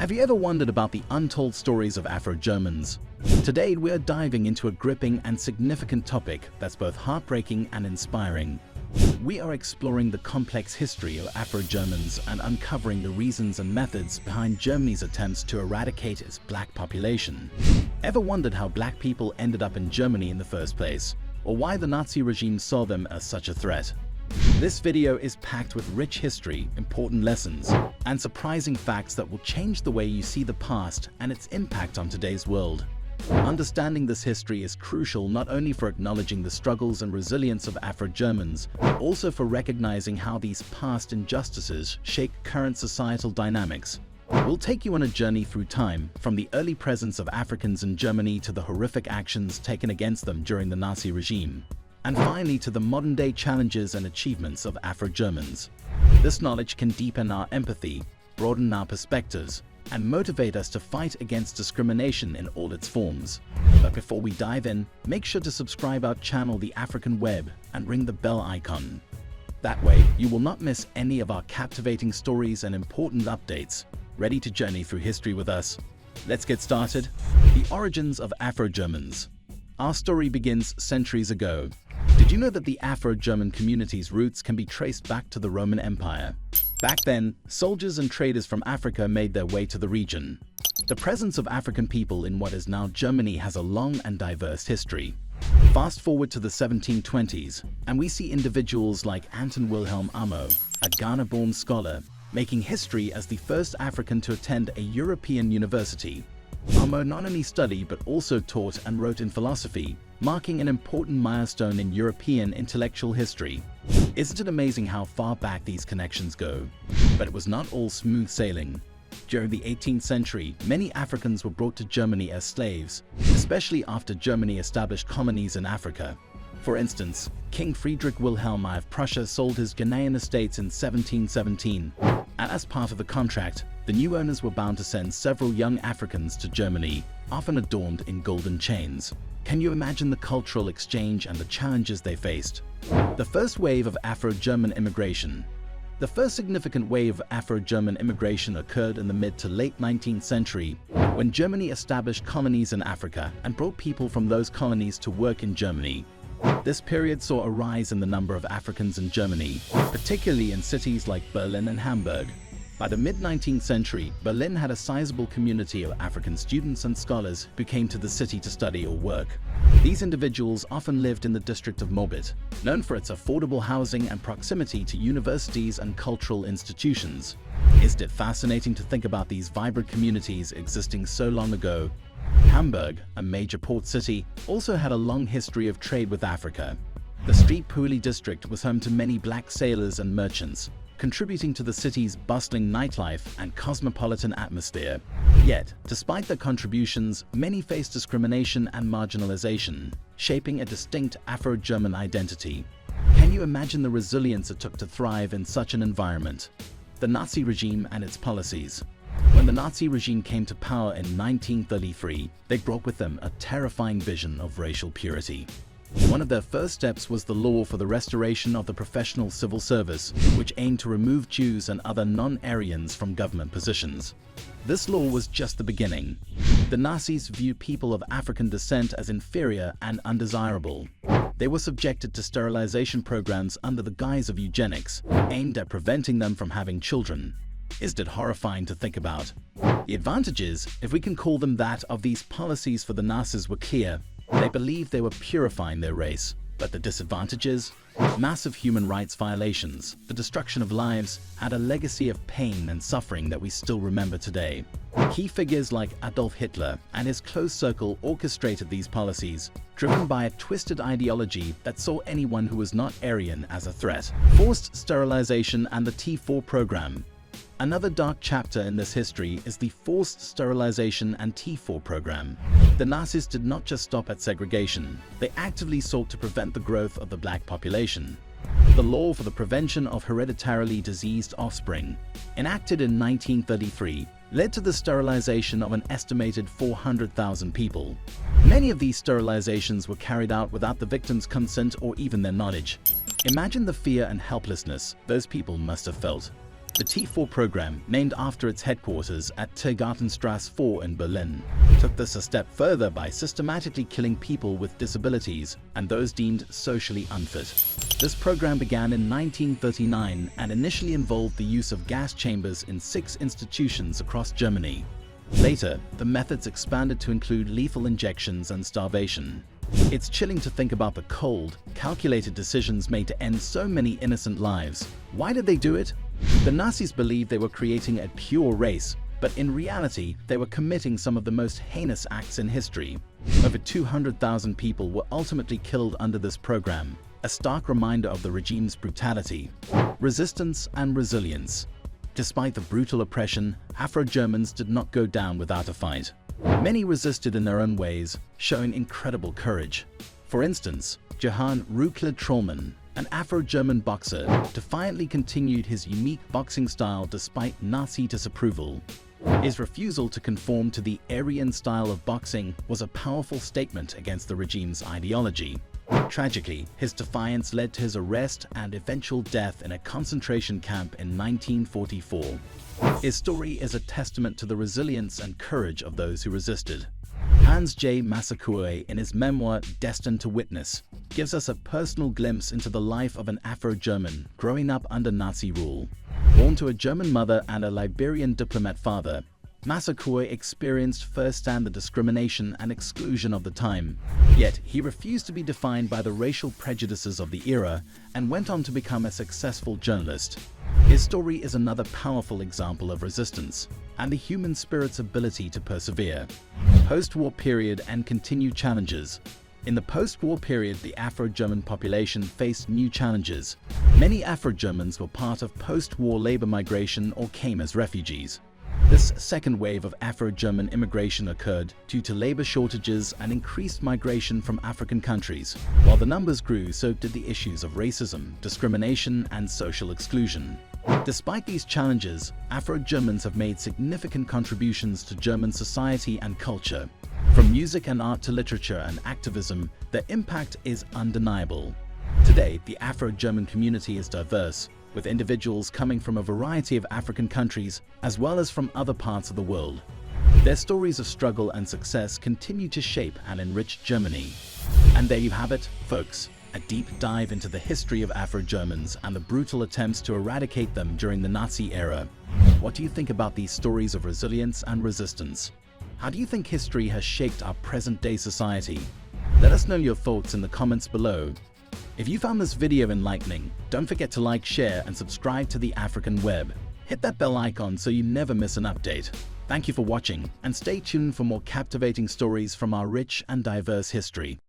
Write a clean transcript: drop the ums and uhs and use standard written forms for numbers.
Have you ever wondered about the untold stories of Afro-Germans? Today, we are diving into a gripping and significant topic that's both heartbreaking and inspiring. We are exploring the complex history of Afro-Germans and uncovering the reasons and methods behind Germany's attempts to eradicate its black population. Ever wondered how black people ended up in Germany in the first place, or why the Nazi regime saw them as such a threat? This video is packed with rich history, important lessons, and surprising facts that will change the way you see the past and its impact on today's world. Understanding this history is crucial not only for acknowledging the struggles and resilience of Afro-Germans, but also for recognizing how these past injustices shape current societal dynamics. We'll take you on a journey through time, from the early presence of Africans in Germany to the horrific actions taken against them during the Nazi regime, and finally to the modern-day challenges and achievements of Afro-Germans. This knowledge can deepen our empathy, broaden our perspectives, and motivate us to fight against discrimination in all its forms. But before we dive in, make sure to subscribe our channel The African Web and ring the bell icon. That way, you will not miss any of our captivating stories and important updates. Ready to journey through history with us? Let's get started. The origins of Afro-Germans. Our story begins centuries ago. Did you know that the Afro-German community's roots can be traced back to the Roman Empire? Back then, soldiers and traders from Africa made their way to the region. The presence of African people in what is now Germany has a long and diverse history. Fast forward to the 1720s, and we see individuals like Anton Wilhelm Amo, a Ghana-born scholar, making history as the first African to attend a European university. Amo not only studied but also taught and wrote in philosophy, marking an important milestone in European intellectual history. Isn't it amazing how far back these connections go? But it was not all smooth sailing. During the 18th century, many Africans were brought to Germany as slaves, especially after Germany established colonies in Africa. For instance, King Friedrich Wilhelm I of Prussia sold his Ghanaian estates in 1717, and as part of the contract, the new owners were bound to send several young Africans to Germany, often adorned in golden chains. Can you imagine the cultural exchange and the challenges they faced? The first wave of Afro-German immigration. The first significant wave of Afro-German immigration occurred in the mid to late 19th century, when Germany established colonies in Africa and brought people from those colonies to work in Germany. This period saw a rise in the number of Africans in Germany, particularly in cities like Berlin and Hamburg. By the mid-19th century, Berlin had a sizable community of African students and scholars who came to the city to study or work. These individuals often lived in the district of Moabit, known for its affordable housing and proximity to universities and cultural institutions. Isn't it fascinating to think about these vibrant communities existing so long ago? Hamburg, a major port city, also had a long history of trade with Africa. The Street Pooley district was home to many black sailors and merchants, contributing to the city's bustling nightlife and cosmopolitan atmosphere. Yet, despite their contributions, many faced discrimination and marginalization, shaping a distinct Afro-German identity. Can you imagine the resilience it took to thrive in such an environment? The Nazi regime and its policies. When the Nazi regime came to power in 1933, they brought with them a terrifying vision of racial purity. One of their first steps was the law for the restoration of the professional civil service, which aimed to remove Jews and other non-Aryans from government positions. This law was just the beginning. The Nazis viewed people of African descent as inferior and undesirable. They were subjected to sterilization programs under the guise of eugenics, aimed at preventing them from having children. Isn't it horrifying to think about? The advantages, if we can call them that, of these policies for the Nazis were clear. They believed they were purifying their race. But the disadvantages? Massive human rights violations, the destruction of lives, and a legacy of pain and suffering that we still remember today. Key figures like Adolf Hitler and his close circle orchestrated these policies, driven by a twisted ideology that saw anyone who was not Aryan as a threat. Forced sterilization and the T4 program. Another dark chapter in this history is the Forced Sterilization and T4 program. The Nazis did not just stop at segregation, they actively sought to prevent the growth of the black population. The law for the prevention of hereditarily diseased offspring, enacted in 1933, led to the sterilization of an estimated 400,000 people. Many of these sterilizations were carried out without the victim's consent or even their knowledge. Imagine the fear and helplessness those people must have felt. The T4 program, named after its headquarters at Tiergartenstrasse 4 in Berlin, took this a step further by systematically killing people with disabilities and those deemed socially unfit. This program began in 1939 and initially involved the use of gas chambers in 6 institutions across Germany. Later, the methods expanded to include lethal injections and starvation. It's chilling to think about the cold, calculated decisions made to end so many innocent lives. Why did they do it? The Nazis believed they were creating a pure race, but in reality, they were committing some of the most heinous acts in history. Over 200,000 people were ultimately killed under this program, a stark reminder of the regime's brutality. Resistance and resilience. Despite the brutal oppression, Afro-Germans did not go down without a fight. Many resisted in their own ways, showing incredible courage. For instance, Johann Rukle Trollmann, an Afro-German boxer, defiantly continued his unique boxing style despite Nazi disapproval. His refusal to conform to the Aryan style of boxing was a powerful statement against the regime's ideology. Tragically, his defiance led to his arrest and eventual death in a concentration camp in 1944. His story is a testament to the resilience and courage of those who resisted. Hans J. Massaquoi, in his memoir Destined to Witness, gives us a personal glimpse into the life of an Afro-German growing up under Nazi rule. Born to a German mother and a Liberian diplomat father, Massaquoi experienced firsthand the discrimination and exclusion of the time. Yet, he refused to be defined by the racial prejudices of the era and went on to become a successful journalist. His story is another powerful example of resistance and the human spirit's ability to persevere. Post-war period and continued challenges. In the post-war period, the Afro-German population faced new challenges. Many Afro-Germans were part of post-war labor migration or came as refugees. This second wave of Afro-German immigration occurred due to labor shortages and increased migration from African countries. While the numbers grew, so did the issues of racism, discrimination, and social exclusion. Despite these challenges, Afro-Germans have made significant contributions to German society and culture. From music and art to literature and activism, their impact is undeniable. Today, the Afro-German community is diverse, with individuals coming from a variety of African countries as well as from other parts of the world. Their stories of struggle and success continue to shape and enrich Germany. And there you have it, folks, a deep dive into the history of Afro-Germans and the brutal attempts to eradicate them during the Nazi era. What do you think about these stories of resilience and resistance? How do you think history has shaped our present-day society? Let us know your thoughts in the comments below. If you found this video enlightening, don't forget to like, share, and subscribe to the African Web. Hit that bell icon so you never miss an update. Thank you for watching, and stay tuned for more captivating stories from our rich and diverse history.